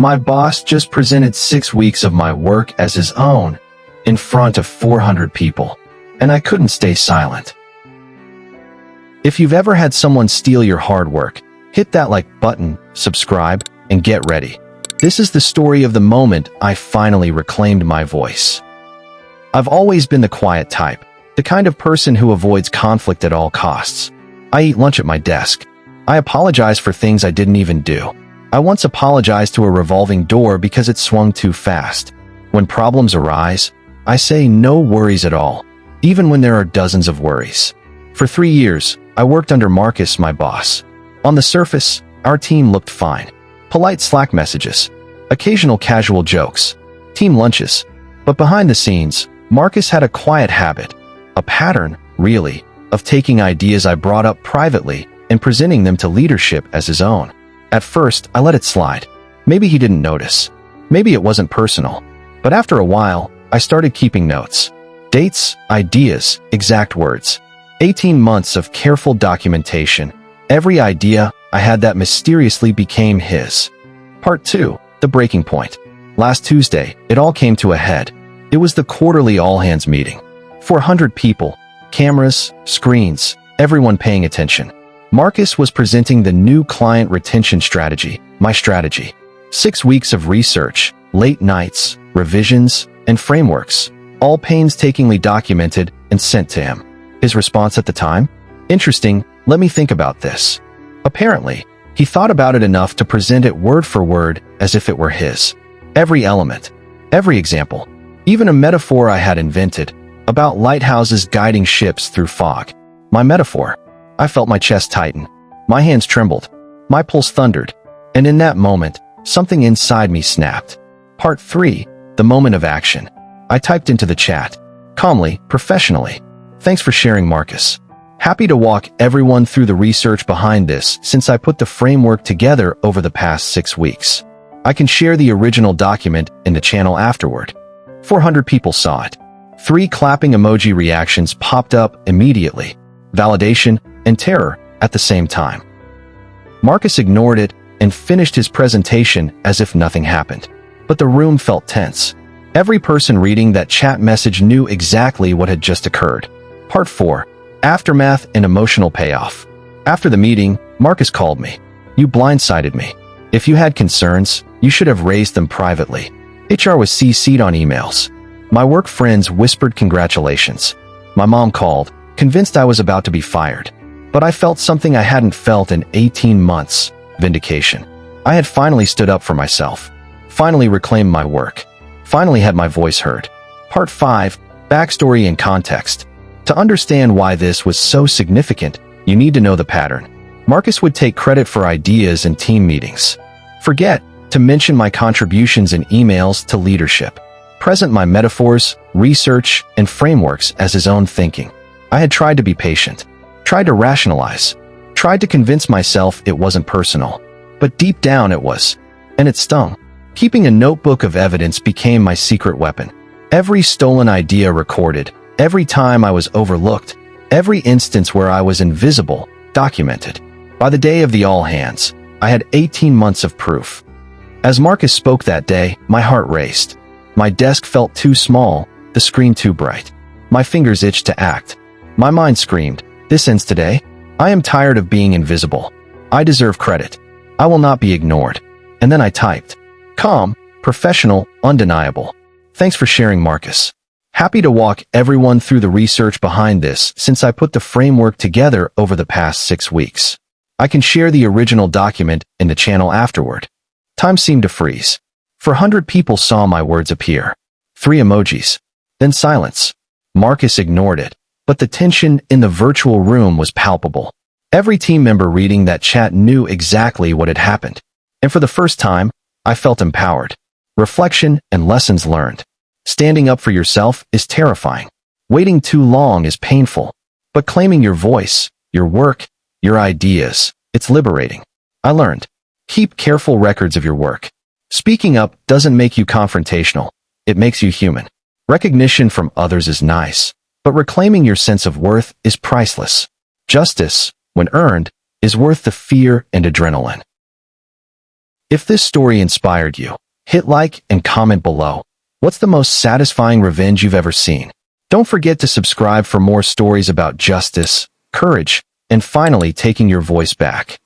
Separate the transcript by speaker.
Speaker 1: My boss just presented 6 weeks of my work as his own, in front of 400 people, and I couldn't stay silent. If you've ever had someone steal your hard work, hit that like button, subscribe, and get ready. This is the story of the moment I finally reclaimed my voice. I've always been the quiet type, the kind of person who avoids conflict at all costs. I eat lunch at my desk. I apologize for things I didn't even do. I once apologized to a revolving door because it swung too fast. When problems arise, I say no worries at all, even when there are dozens of worries. For 3 years, I worked under Marcus, my boss. On the surface, our team looked fine. Polite Slack messages, occasional casual jokes, team lunches. But behind the scenes, Marcus had a quiet habit, a pattern, really, of taking ideas I brought up privately and presenting them to leadership as his own. At first, I let it slide. Maybe he didn't notice. Maybe it wasn't personal. But after a while, I started keeping notes. Dates, ideas, exact words. 18 months of careful documentation. Every idea I had that mysteriously became his. Part 2, the breaking point. Last Tuesday, it all came to a head. It was the quarterly all-hands meeting. 400 people, cameras, screens, everyone paying attention. Marcus was presenting the new client retention strategy, my strategy. 6 weeks of research, late nights, revisions, and frameworks, all painstakingly documented and sent to him. His response at the time? Interesting, let me think about this. Apparently, he thought about it enough to present it word for word as if it were his. Every element, every example, even a metaphor I had invented about lighthouses guiding ships through fog. My metaphor. I felt my chest tighten. My hands trembled. My pulse thundered. And in that moment, something inside me snapped. Part 3, the moment of action. I typed into the chat. Calmly, professionally. Thanks for sharing, Marcus. Happy to walk everyone through the research behind this since I put the framework together over the past 6 weeks. I can share the original document in the channel afterward. 400 people saw it. 3 clapping emoji reactions popped up immediately. Validation and terror at the same time. Marcus ignored it and finished his presentation as if nothing happened. But the room felt tense. Every person reading that chat message knew exactly what had just occurred. Part 4. Aftermath and emotional payoff. After the meeting, Marcus called me. You blindsided me. If you had concerns, you should have raised them privately. HR was CC'd on emails. My work friends whispered congratulations. My mom called, convinced I was about to be fired. But I felt something I hadn't felt in 18 months, vindication. I had finally stood up for myself. Finally reclaimed my work. Finally had my voice heard. Part 5, backstory and context. To understand why this was so significant, you need to know the pattern. Marcus would take credit for ideas in team meetings. Forget to mention my contributions in emails to leadership. Present my metaphors, research, and frameworks as his own thinking. I had tried to be patient. Tried to rationalize. Tried to convince myself it wasn't personal. But deep down it was. And it stung. Keeping a notebook of evidence became my secret weapon. Every stolen idea recorded. Every time I was overlooked. Every instance where I was invisible, documented. By the day of the all-hands, I had 18 months of proof. As Marcus spoke that day, my heart raced. My desk felt too small, the screen too bright. My fingers itched to act. My mind screamed, this ends today. I am tired of being invisible. I deserve credit. I will not be ignored. And then I typed. Calm, professional, undeniable. Thanks for sharing, Marcus. Happy to walk everyone through the research behind this since I put the framework together over the past 6 weeks. I can share the original document in the channel afterward. Time seemed to freeze. 400 people saw my words appear. 3 emojis. Then silence. Marcus ignored it. But the tension in the virtual room was palpable. Every team member reading that chat knew exactly what had happened. And for the first time, I felt empowered. Reflection and lessons learned. Standing up for yourself is terrifying. Waiting too long is painful. But claiming your voice, your work, your ideas, it's liberating. I learned. Keep careful records of your work. Speaking up doesn't make you confrontational. It makes you human. Recognition from others is nice. But reclaiming your sense of worth is priceless. Justice, when earned, is worth the fear and adrenaline. If this story inspired you, hit like and comment below. What's the most satisfying revenge you've ever seen? Don't forget to subscribe for more stories about justice, courage, and finally taking your voice back.